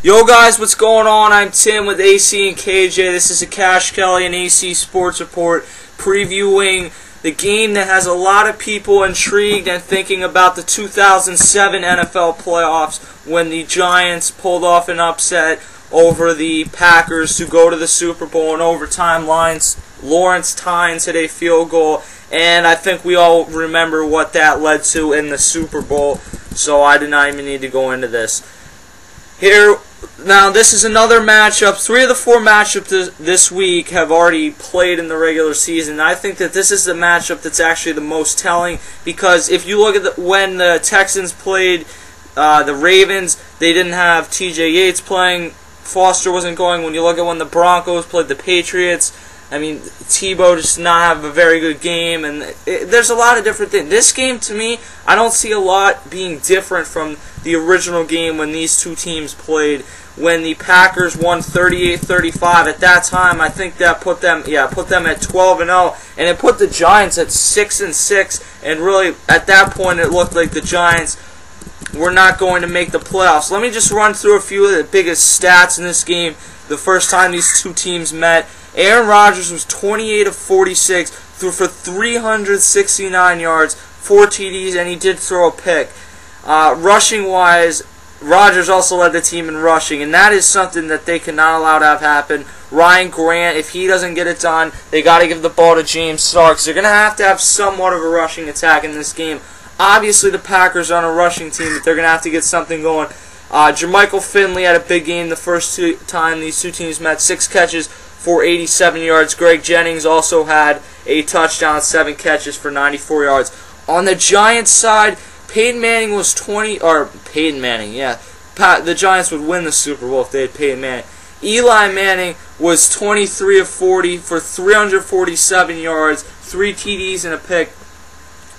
Yo guys, what's going on? I'm Tim with AC and KJ. This is a Cash Kelly and AC Sports Report previewing the game that has a lot of people intrigued and thinking about the 2007 NFL playoffs when the Giants pulled off an upset over the Packers to go to the Super Bowl in overtime. Lawrence Tynes hit a field goal, and I think we all remember what that led to in the Super Bowl, so I did not even need to go into this. Now, this is another matchup. 3 of the 4 matchups this week have already played in the regular season. I think that this is the matchup that's actually the most telling, because if you look at when the Texans played the Ravens, they didn't have T.J. Yates playing. Foster wasn't going. When you look at when the Broncos played the Patriots, I mean, Tebow just did not have a very good game, and there's a lot of different things. This game, to me, I don't see a lot being different from the original game when these two teams played. When the Packers won 38-35 at that time, I think that put them at 12-0, and it put the Giants at 6-6. And really, at that point, it looked like the Giants were not going to make the playoffs. Let me just run through a few of the biggest stats in this game. The first time these two teams met, Aaron Rodgers was 28 of 46, threw for 369 yards, 4 TDs, and he did throw a pick. Rushing-wise, Rodgers also led the team in rushing, and that is something that they cannot allow to have happen. Ryan Grant, if he doesn't get it done, they got to give the ball to James Starks. They're going to have somewhat of a rushing attack in this game. Obviously, the Packers are on a rushing team, but they're going to have to get something going. Jermichael Finley had a big game the first time these two teams met, 6 catches for 87 yards. Greg Jennings also had a touchdown, 7 catches for 94 yards. On the Giants side, Peyton Manning was the Giants would win the Super Bowl if they had Peyton Manning. Eli Manning was 23 of 40 for 347 yards, 3 TDs and a pick.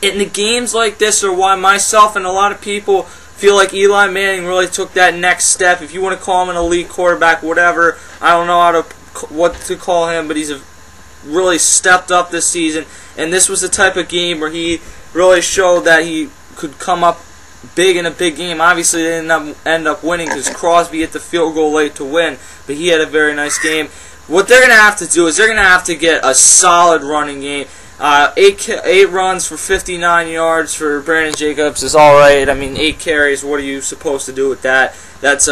In the games like this are why myself and a lot of people feel like Eli Manning really took that next step. If you want to call him an elite quarterback, whatever, I don't know what to call him, but he's really stepped up this season. And this was the type of game where he really showed that he could come up big in a big game. Obviously, they didn't end up winning because Crosby hit the field goal late to win, but he had a very nice game. What they're going to have to do is they're going to have to get a solid running game. 8 runs for 59 yards for Brandon Jacobs is alright. I mean, 8 carries, what are you supposed to do with that? That's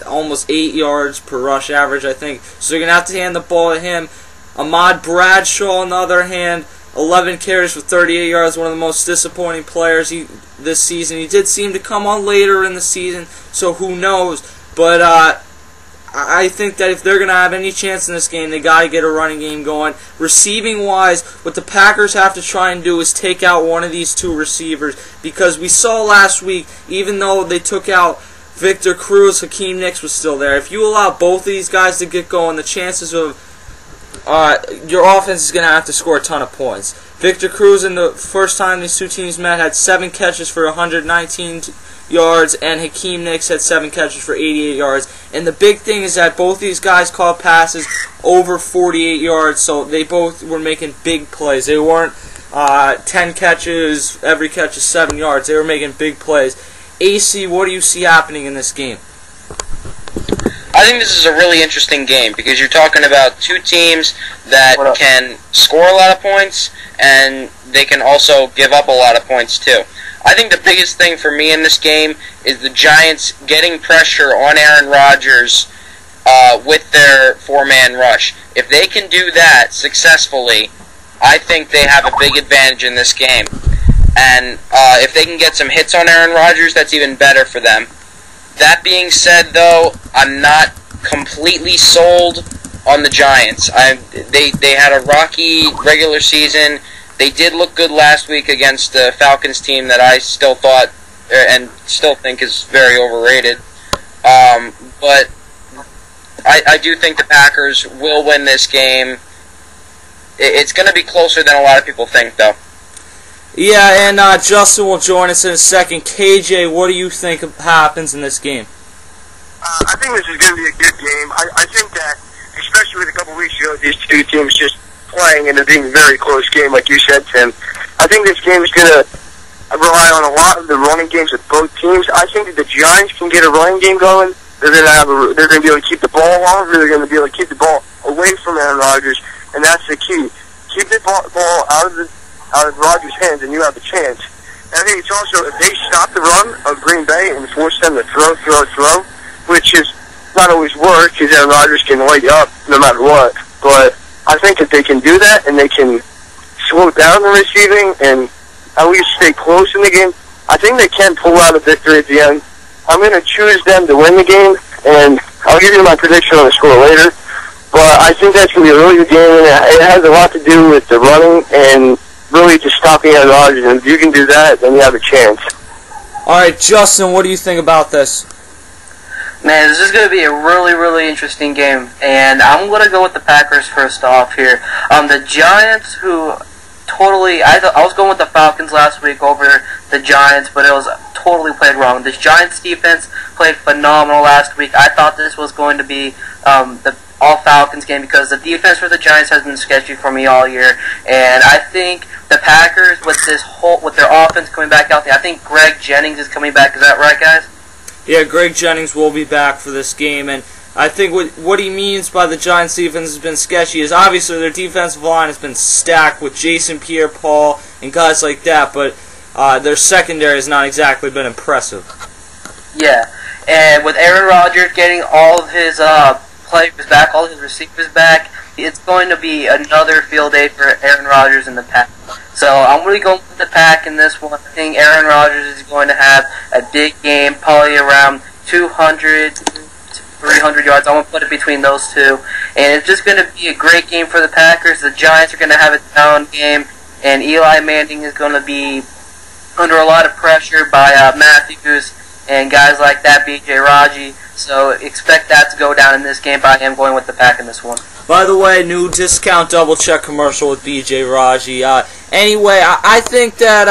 almost 8 yards per rush average, I think. So they're going to have to hand the ball to him. Ahmad Bradshaw, on the other hand, 11 carries for 38 yards, one of the most disappointing players this season. He did seem to come on later in the season, so who knows. But I think that if they're going to have any chance in this game, they got to get a running game going. Receiving-wise, what the Packers have to try and do is take out one of these 2 receivers, because we saw last week, even though they took out Victor Cruz, Hakeem Nicks was still there. If you allow both of these guys to get going, the chances of your offense is going to have to score a ton of points. Victor Cruz, in the first time these two teams met, had 7 catches for 119 yards, and Hakeem Nicks had 7 catches for 88 yards. And the big thing is that both these guys caught passes over 48 yards, so they both were making big plays. They weren't 10 catches, every catch is 7 yards. They were making big plays. AC, what do you see happening in this game? I think this is a really interesting game because you're talking about 2 teams that can score a lot of points, and they can also give up a lot of points too. I think the biggest thing for me in this game is the Giants getting pressure on Aaron Rodgers with their 4-man rush. If they can do that successfully, I think they have a big advantage in this game. And if they can get some hits on Aaron Rodgers, that's even better for them. That being said, though, I'm not completely sold on the Giants. They had a rocky regular season. They did look good last week against the Falcons team that I still thought and still think is very overrated. But I do think the Packers will win this game. It's going to be closer than a lot of people think, though. Yeah, and Justin will join us in a second. KJ, what do you think happens in this game? I think this is going to be a good game. I think that, especially with a couple weeks ago, these 2 teams just playing and it being a very close game, like you said, Tim. I think this game is going to rely on a lot of the running games of both teams. I think that the Giants can get a running game going, they're going to be able to keep the ball longer. They're going to be able to keep the ball away from Aaron Rodgers, and that's the key. Keep the ball out of Rodgers' hands, and you have a chance. And I think it's also, if they stop the run of Green Bay and force them to throw, which is not always work, because Aaron Rodgers can light you up no matter what. But I think if they can do that, and they can slow down the receiving, and at least stay close in the game, I think they can pull out a victory at the end. I'm going to choose them to win the game, and I'll give you my prediction on the score later. But I think that's going to be a really good game, and it has a lot to do with the running and really just stopping Aaron Rodgers. And if you can do that, then you have a chance. All right, Justin, what do you think about this? Man, this is going to be a really, really interesting game, and I'm going to go with the Packers first off here. The Giants, who totally, I was going with the Falcons last week over the Giants, but it was totally played wrong. This Giants defense played phenomenal last week. I thought this was going to be the all-Falcons game because the defense for the Giants has been sketchy for me all year, and I think the Packers with their offense coming back out there, I think Greg Jennings is coming back. Is that right, guys? Yeah, Greg Jennings will be back for this game, and I think what he means by the Giants' defense has been sketchy is obviously their defensive line has been stacked with Jason Pierre-Paul and guys like that, but their secondary has not exactly been impressive. Yeah, and with Aaron Rodgers getting all of his players back, all his receivers back, it's going to be another field day for Aaron Rodgers in the Pack. So I'm really going with the Pack in this one. I think Aaron Rodgers is going to have a big game, probably around 200 to 300 yards. I'm going to put it between those two. And it's just going to be a great game for the Packers. The Giants are going to have a down game, and Eli Manning is going to be under a lot of pressure by Matthews and guys like that, B.J. Raji. So expect that to go down in this game, but I am going with the Pack in this one. By the way, new discount double check commercial with B.J. Raji. Anyway, I think that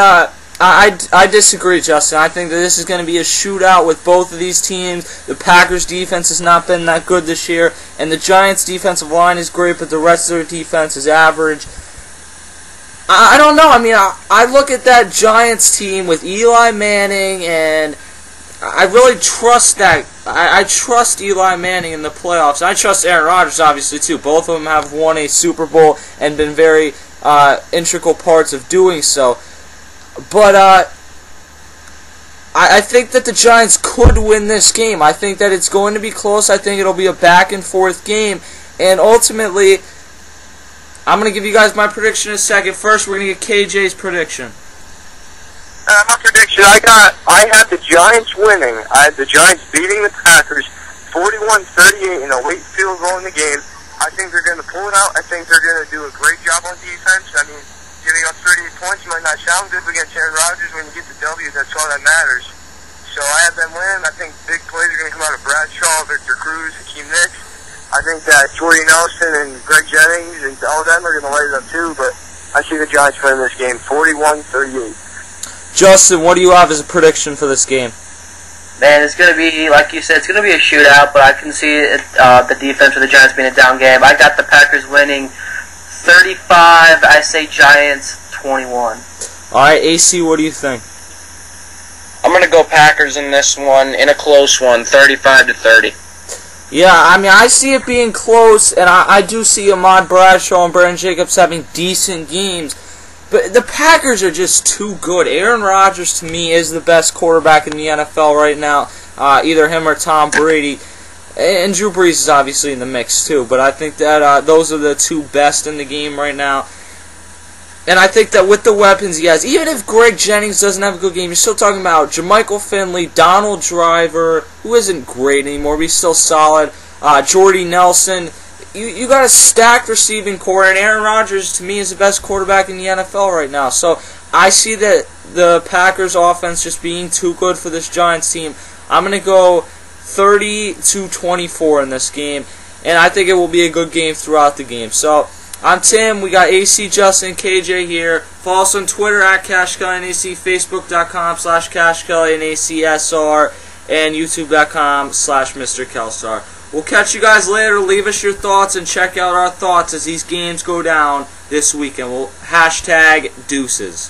I disagree, Justin. I think that this is going to be a shootout with both of these teams. The Packers' defense has not been that good this year, and the Giants' defensive line is great, but the rest of their defense is average. I don't know. I mean, I look at that Giants team with Eli Manning, and I really trust that. I trust Eli Manning in the playoffs. I trust Aaron Rodgers, obviously, too. Both of them have won a Super Bowl and been very integral parts of doing so. But I think that the Giants could win this game. I think that it's going to be close. I think it'll be a back-and-forth game. And ultimately, I'm going to give you guys my prediction in a second. First, we're going to get KJ's prediction. My prediction, I have the Giants winning. I have the Giants beating the Packers 41-38 in a late field goal in the game. I think they're going to pull it out. I think they're going to do a great job on defense. I mean, giving up 38 points might not sound good against Aaron Rodgers. When you get the W, that's all that matters. So I have them winning. I think big plays are going to come out of Bradshaw, Victor Cruz, Hakeem Nicks. I think that Jordy Nelson and Greg Jennings and all of them are going to light it up too, but I see the Giants winning this game 41-38. Justin, what do you have as a prediction for this game? Man, it's going to be, like you said, it's going to be a shootout, but I can see the defense for the Giants being a down game. I got the Packers winning 35, I say Giants 21. Alright, AC, what do you think? I'm going to go Packers in this one, in a close one, 35-30. Yeah, I mean, I see it being close, and I do see Ahmad Bradshaw and Brandon Jacobs having decent games. But the Packers are just too good. Aaron Rodgers, to me, is the best quarterback in the NFL right now. Either him or Tom Brady. And Drew Brees is obviously in the mix, too. But I think that those are the two best in the game right now. And I think that with the weapons he has, even if Greg Jennings doesn't have a good game, you're still talking about Jermichael Finley, Donald Driver, who isn't great anymore, but he's still solid, Jordy Nelson. You got a stacked receiving core, and Aaron Rodgers, to me, is the best quarterback in the NFL right now. So I see that the Packers' offense just being too good for this Giants team. I'm going to go 30-24 in this game, and I think it will be a good game throughout the game. So I'm Tim. We got AC, Justin, KJ here. Follow us on Twitter at CashKellyNAC, Facebook.com/CashKelly and ACSR, and YouTube.com/Mr. Kelstar. We'll catch you guys later. Leave us your thoughts and check out our thoughts as these games go down this weekend. We'll #deuces.